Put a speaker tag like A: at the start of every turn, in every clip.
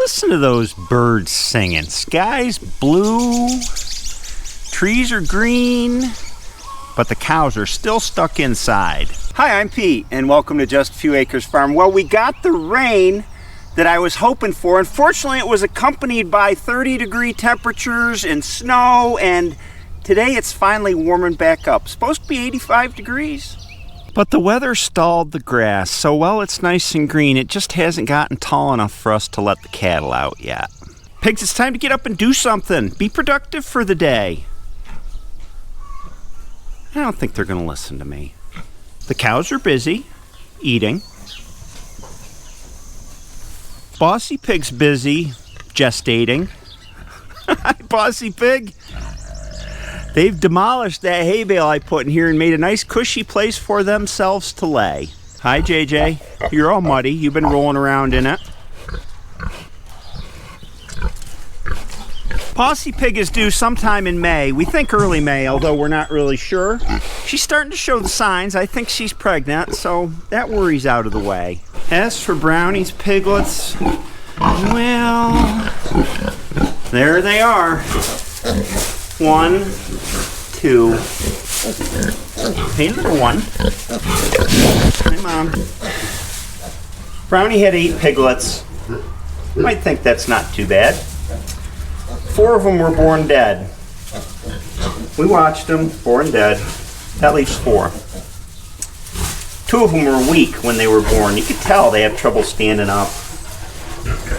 A: Listen to those birds singing. Sky's blue, trees are green, but the cows are still stuck inside. Hi, I'm Pete, and welcome to Just a Few Acres Farm. Well, we got the rain that I was hoping for. Unfortunately, it was accompanied by 30-degree temperatures and snow, and today it's finally warming back up. Supposed to be 85 degrees. But the weather stalled the grass, so while it's nice and green, it just hasn't gotten tall enough for us to let the cattle out yet. Pigs, it's time to get up and do something. Be productive for the day. I don't think they're going to listen to me. The cows are busy eating. Bossy Pig's busy gestating. Hi, Bossy Pig. They've demolished that hay bale I put in here and made a nice cushy place for themselves to lay. Hi, JJ. You're all muddy. You've been rolling around in it. Bossy Pig is due sometime in May. We think early May, although we're not really sure. She's starting to show the signs. I think she's pregnant, so that worry's out of the way. As for Brownie's piglets, well, there they are. 1, 2. Hey, little one. Hi, Mom. Brownie had 8 piglets. You might think that's not too bad. 4 of them were born dead. We watched them, born dead. That leaves 4. 2 of them were weak when they were born. You could tell they have trouble standing up.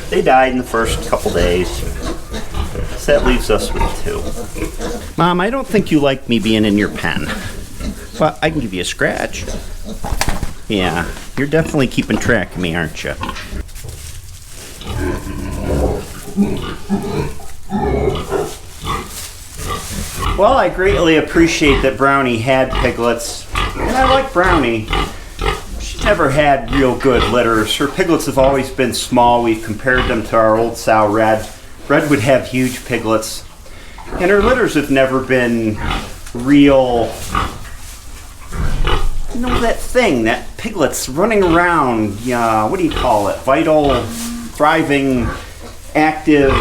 A: They died in the first couple days. So that leaves us with 2. Mom, I don't think you like me being in your pen. But I can give you a scratch. Yeah, you're definitely keeping track of me, aren't you? Well, I greatly appreciate that Brownie had piglets. And I like Brownie. She's never had real good litters. Her piglets have always been small. We've compared them to our old sow Red. Red would have huge piglets. And her litters have never been real, you know, that thing, that piglets running around, what do you call it? Vital, thriving, active.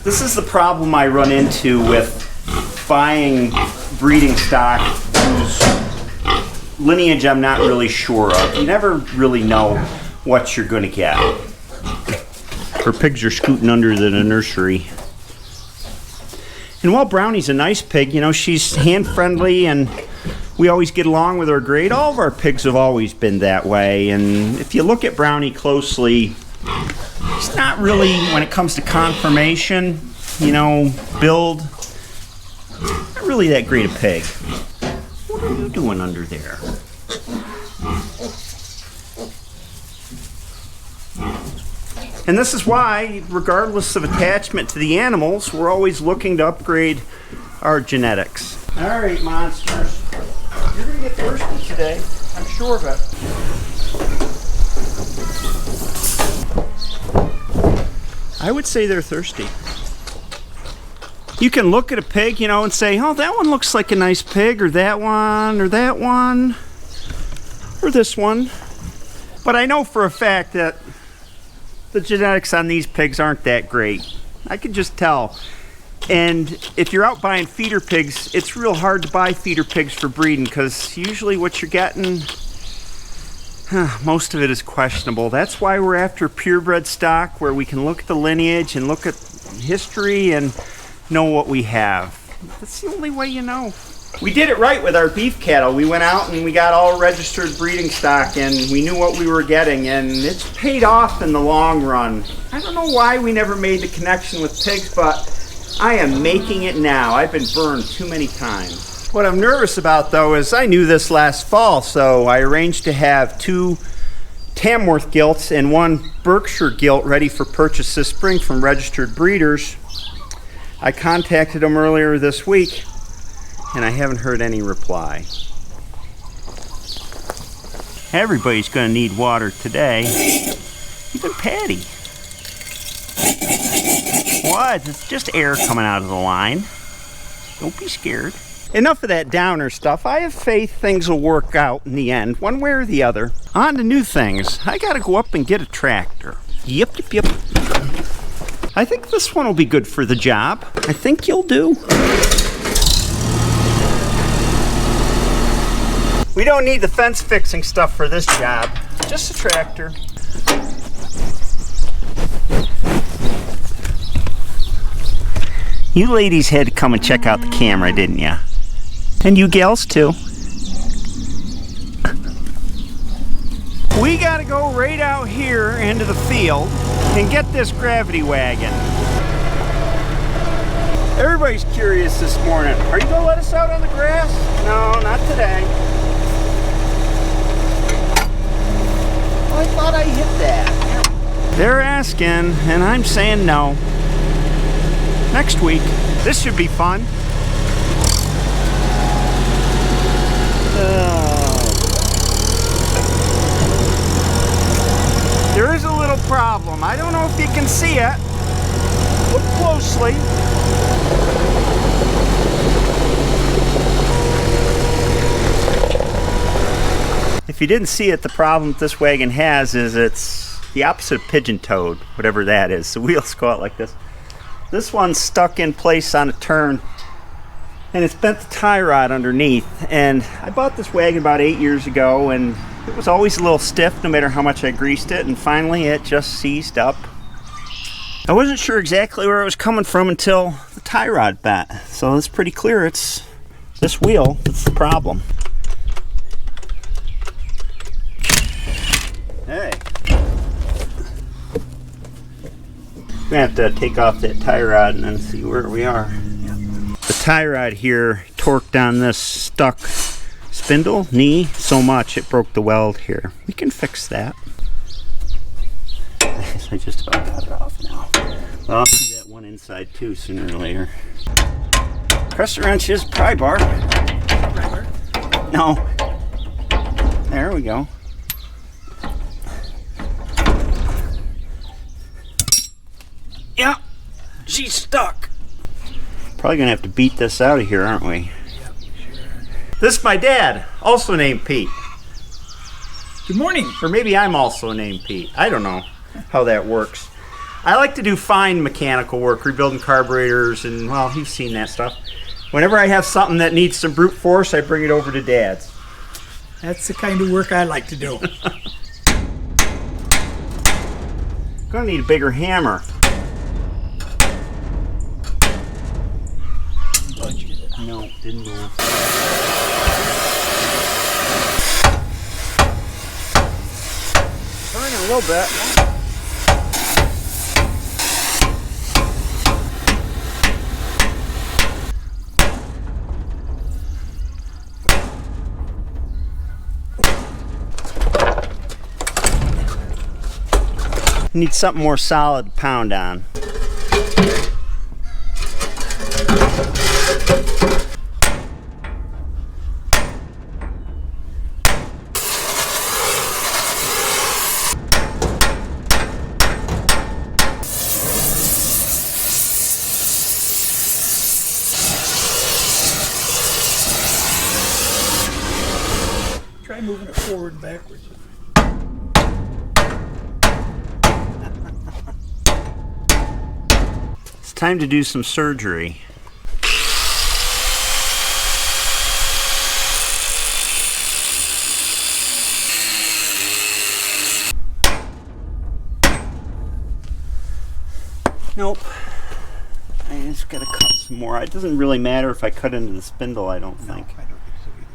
A: This is the problem I run into with buying breeding stock whose lineage I'm not really sure of. You never really know what you're going to get. Her pigs are scooting under the nursery. And while Brownie's a nice pig, you know, she's hand-friendly and we always get along with her great. All of our pigs have always been that way. And if you look at Brownie closely, she's not really, when it comes to conformation, you know, build, not really that great a pig. What are you doing under there? And this is why, regardless of attachment to the animals, we're always looking to upgrade our genetics. All right, monsters. You're going to get thirsty today. I'm sure of it. I would say they're thirsty. You can look at a pig, you know, and say, oh, that one looks like a nice pig, or that one, or that one, or this one. But I know for a fact that the genetics on these pigs aren't that great. I can just tell. And if you're out buying feeder pigs, it's real hard to buy feeder pigs for breeding because usually what you're getting, most of it is questionable. That's why we're after purebred stock, where we can look at the lineage and look at history and know what we have. That's the only way you know. We did it right with our beef cattle. We went out and we got all registered breeding stock and we knew what we were getting, and it's paid off in the long run. I don't know why we never made the connection with pigs, but I am making it now. I've been burned too many times. What I'm nervous about though is I knew this last fall, so I arranged to have 2 Tamworth gilts and 1 Berkshire gilt ready for purchase this spring from registered breeders. I contacted them earlier this week and I haven't heard any reply. Everybody's going to need water today. Even Patty. What? It's just air coming out of the line. Don't be scared. Enough of that downer stuff. I have faith things will work out in the end, one way or the other. On to new things. I gotta go up and get a tractor. Yep. I think this one will be good for the job. I think you'll do. We don't need the fence fixing stuff for this job. Just a tractor. You ladies had to come and check out the camera, didn't ya? And you gals too. We gotta go right out here into the field and get this gravity wagon. Everybody's curious this morning. Are you gonna let us out on the grass? No, not today. Well, I thought I hit that. They're asking, and I'm saying no. Next week. This should be fun. There is a little problem. I don't know if you can see it. Look closely. If you didn't see it, the problem this wagon has is it's the opposite of pigeon-toed, whatever that is. The wheels go out like this. This one's stuck in place on a turn, and it's bent the tie rod underneath. And I bought this wagon about 8 years ago, and it was always a little stiff no matter how much I greased it, and finally it just seized up. I wasn't sure exactly where it was coming from until the tie rod bent. So it's pretty clear it's this wheel that's the problem. Hey. I'm gonna have to take off that tie rod and then see where we are. The tie rod here torqued on this stuck spindle knee so much it broke the weld here. We can fix that. I just about got it off now. Well, I'll do that one inside too sooner or later. Pressure wrench is pry bar. No. There we go. Yeah, she's stuck. Probably gonna have to beat this out of here, aren't we?
B: Yep, sure.
A: This is my dad, also named Pete.
B: Good morning.
A: Or maybe I'm also named Pete. I don't know how that works. I like to do fine mechanical work, rebuilding carburetors, and well, you've seen that stuff. Whenever I have something that needs some brute force, I bring it over to Dad's.
B: That's the kind of work I like to do.
A: Gonna need a bigger hammer. No, didn't move. Turning a little bit. Need something more solid to pound on.
B: Try moving it forward and backwards.
A: It's time to do some surgery. Nope. I just gotta cut some more. It doesn't really matter if I cut into the spindle, I don't think.
B: No, I don't think so either.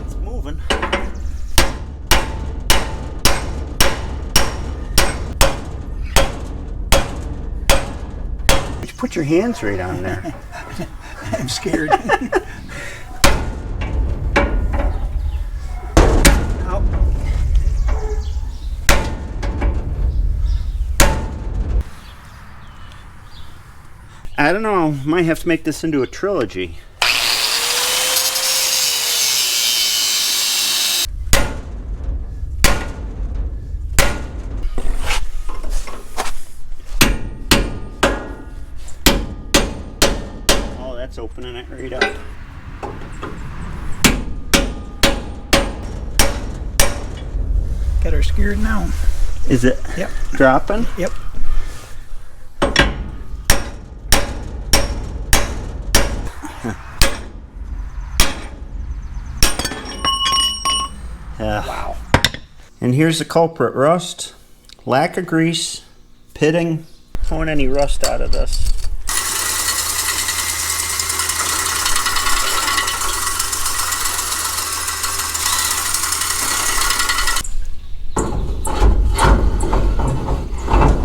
A: It's moving. Put your hands right on there.
B: I'm scared.
A: Ow. I don't know. Might have to make this into a trilogy. Oh, that's opening it right up.
B: Got her scared now.
A: Is it
B: Yep.
A: dropping?
B: Yep.
A: Wow. And here's the culprit: rust, lack of grease, pitting. I want any rust out of this.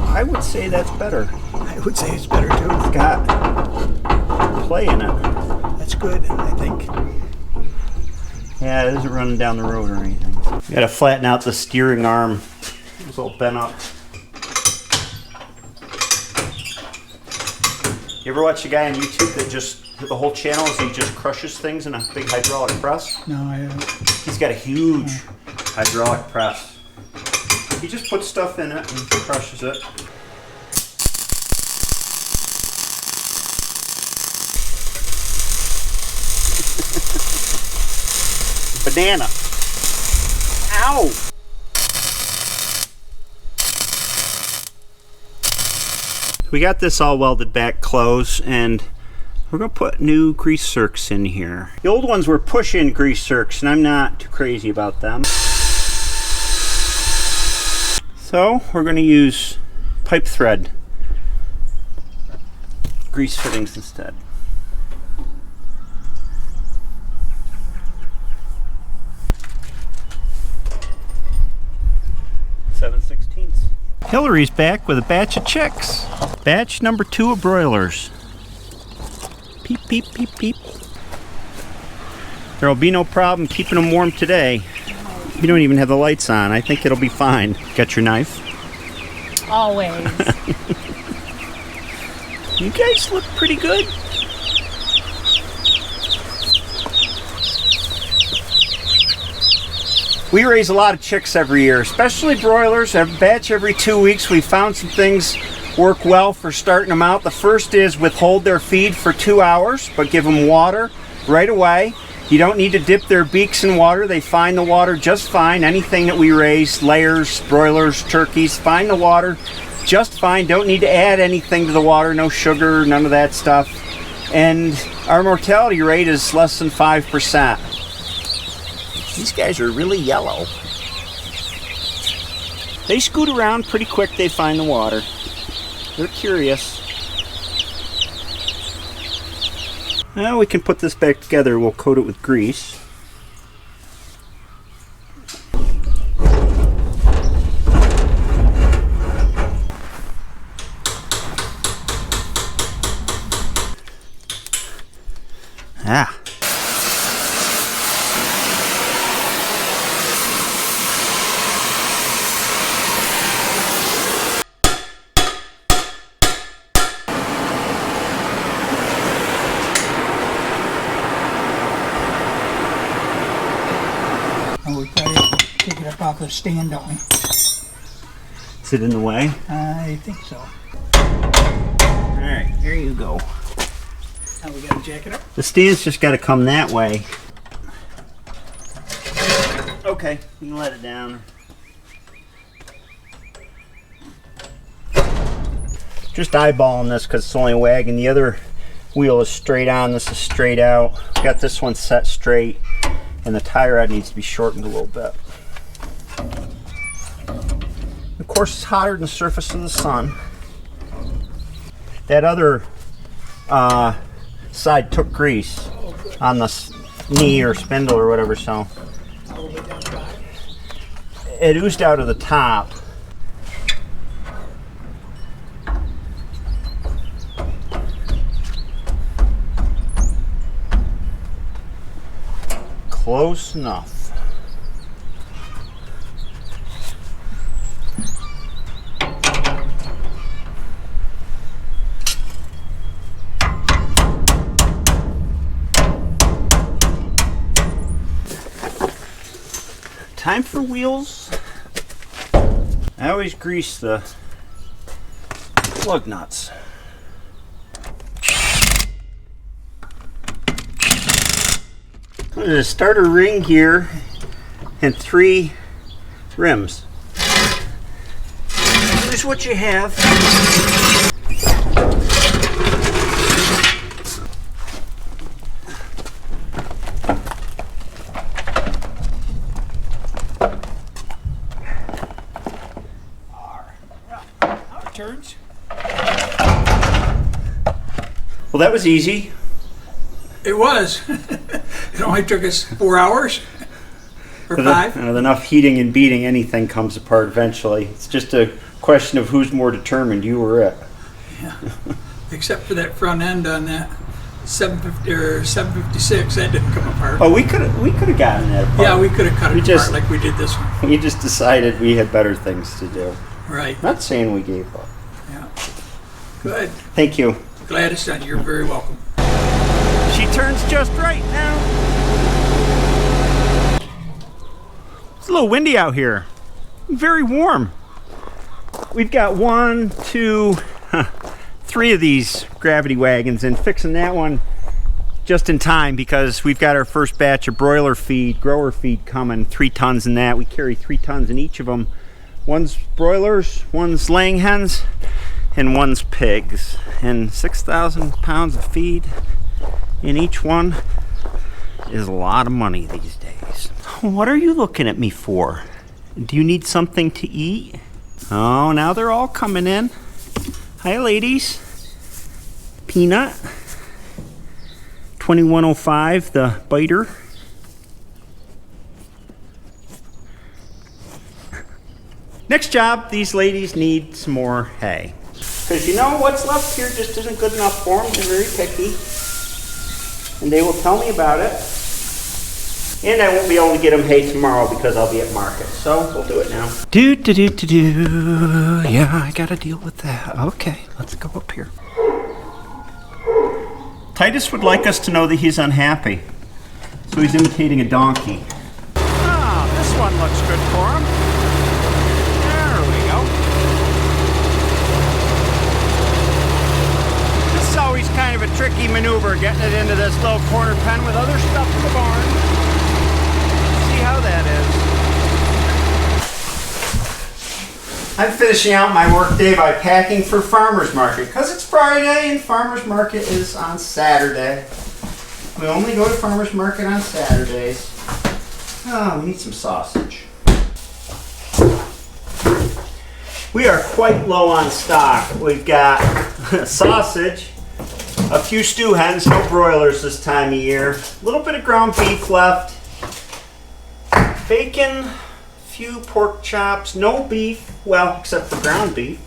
A: I would say that's better.
B: I would say it's better too.
A: It's got play in it.
B: That's good, I think.
A: Yeah, it isn't running down the road or anything. You gotta flatten out the steering arm. It's all bent up. You ever watch a guy on YouTube that just, the whole channel is he just crushes things in a big hydraulic press?
B: No, I haven't.
A: He's got a huge hydraulic press. He just puts stuff in it and crushes it. Banana. Ow! We got this all welded back close, and we're gonna put new grease zerks in here. The old ones were push-in grease zerks, and I'm not too crazy about them. So we're gonna use pipe thread grease fittings instead. Hillary's back with a batch of chicks. Batch number 2 of broilers. Peep, peep, peep, peep. There'll be no problem keeping them warm today. You don't even have the lights on. I think it'll be fine. Got your knife?
C: Always.
A: You guys look pretty good. We raise a lot of chicks every year, especially broilers. A batch every 2 weeks. We found some things work well for starting them out. The first is withhold their feed for 2 hours, but give them water right away. You don't need to dip their beaks in water. They find the water just fine. Anything that we raise, layers, broilers, turkeys, find the water just fine. Don't need to add anything to the water. No sugar, none of that stuff. And our mortality rate is less than 5%. These guys are really yellow. They scoot around pretty quick. They find the water. They're curious. Now we can put this back together. We'll coat it with grease. Ah.
B: Oh, we probably have to take it up off the stand, don't we?
A: Is it in the way?
B: I think so.
A: Alright, here you go.
B: Now we gotta jack it up.
A: The stand's just got to come that way. Okay, you can let it down. Just eyeballing this because it's only a wagon. The other wheel is straight on, this is straight out. Got this one set straight, and the tie rod needs to be shortened a little bit. Of course, it's hotter than the surface of the sun. That other side took grease on the knee or spindle or whatever, so
B: All the way down the bottom.
A: it oozed out of the top. Close enough. Time for wheels. I always grease the lug nuts. There's a starter ring here and 3 rims. Here's what you have.
B: Turns.
A: Well, that was easy.
B: It was. It only took us 4 hours or 5.
A: With enough heating and beating, anything comes apart eventually. It's just a question of who's more determined, you or it.
B: Yeah. Except for that front end on that 750 or 756, that didn't come apart.
A: Oh, we could have gotten that apart.
B: Yeah, we could have cut it
A: just-
B: apart like we did this one.
A: We just decided we had better things to do.
B: Right.
A: Not saying we gave up.
B: Yeah. Good.
A: Thank you.
B: Glad it's done. You're very welcome.
A: She turns just right now. It's a little windy out here. Very warm. We've got 1, 2, 3 of these gravity wagons, and fixing that one just in time because we've got our first batch of broiler feed, grower feed coming, 3 tons in that. We carry 3 tons in each of them. One's broilers, one's laying hens, and one's pigs. And 6,000 pounds of feed in each one is a lot of money these days. What are you looking at me for? Do you need something to eat? Oh, now they're all coming in. Hi, ladies. Peanut. 2105, the biter. Next job, these ladies need some more hay. Because you know what's left here just isn't good enough for them. They're very picky. And they will tell me about it. And I won't be able to get them hay tomorrow because I'll be at market. So we'll do it now. Yeah, I gotta deal with that. Okay, let's go up here. Titus would like us to know that he's unhappy. So he's imitating a donkey. Ah, this one looks good for him. There we go. This is always kind of a tricky maneuver, getting it into this little corner pen with other stuff in the barn. See how that is. I'm finishing out my work day by packing for farmer's market because it's Friday and farmer's market is on Saturday. We only go to farmer's market on Saturdays. Oh, we need some sausage. We are quite low on stock. We've got sausage, a few stew hens, no broilers this time of year, a little bit of ground beef left, bacon, few pork chops, no beef, well, except for ground beef.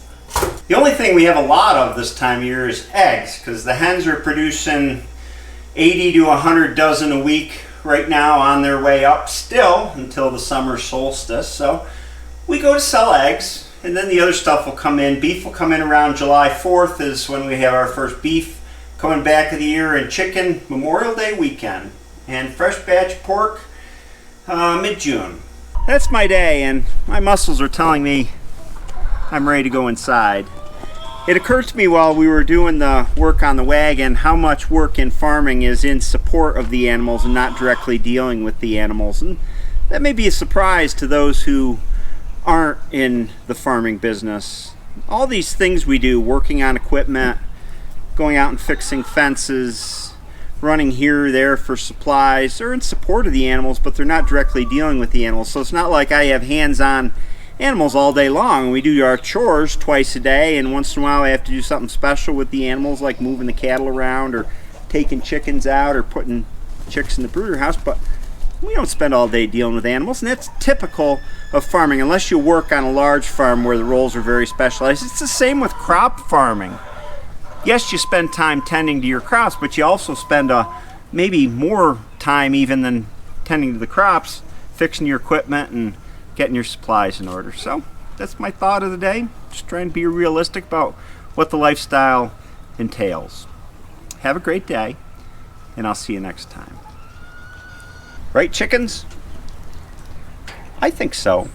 A: The only thing we have a lot of this time of year is eggs, because the hens are producing 80 to 100 dozen a week right now, on their way up still until the summer solstice. So we go to sell eggs, and then the other stuff will come in. Beef will come in around July 4th is when we have our first beef coming back of the year, and chicken Memorial Day weekend, and fresh batch pork mid-June. That's my day, and my muscles are telling me I'm ready to go inside. It occurred to me while we were doing the work on the wagon how much work in farming is in support of the animals and not directly dealing with the animals. And that may be a surprise to those who aren't in the farming business. All these things we do, working on equipment, going out and fixing fences, running here or there for supplies, they're in support of the animals, but they're not directly dealing with the animals. So it's not like I have hands-on animals all day long. We do our chores twice a day, and once in a while I have to do something special with the animals, like moving the cattle around or taking chickens out or putting chicks in the brooder house, but we don't spend all day dealing with animals, and that's typical of farming unless you work on a large farm where the roles are very specialized. It's the same with crop farming. Yes, you spend time tending to your crops, but you also spend maybe more time even than tending to the crops, fixing your equipment and getting your supplies in order. So that's my thought of the day. Just trying to be realistic about what the lifestyle entails. Have a great day, and I'll see you next time. Right, chickens? I think so.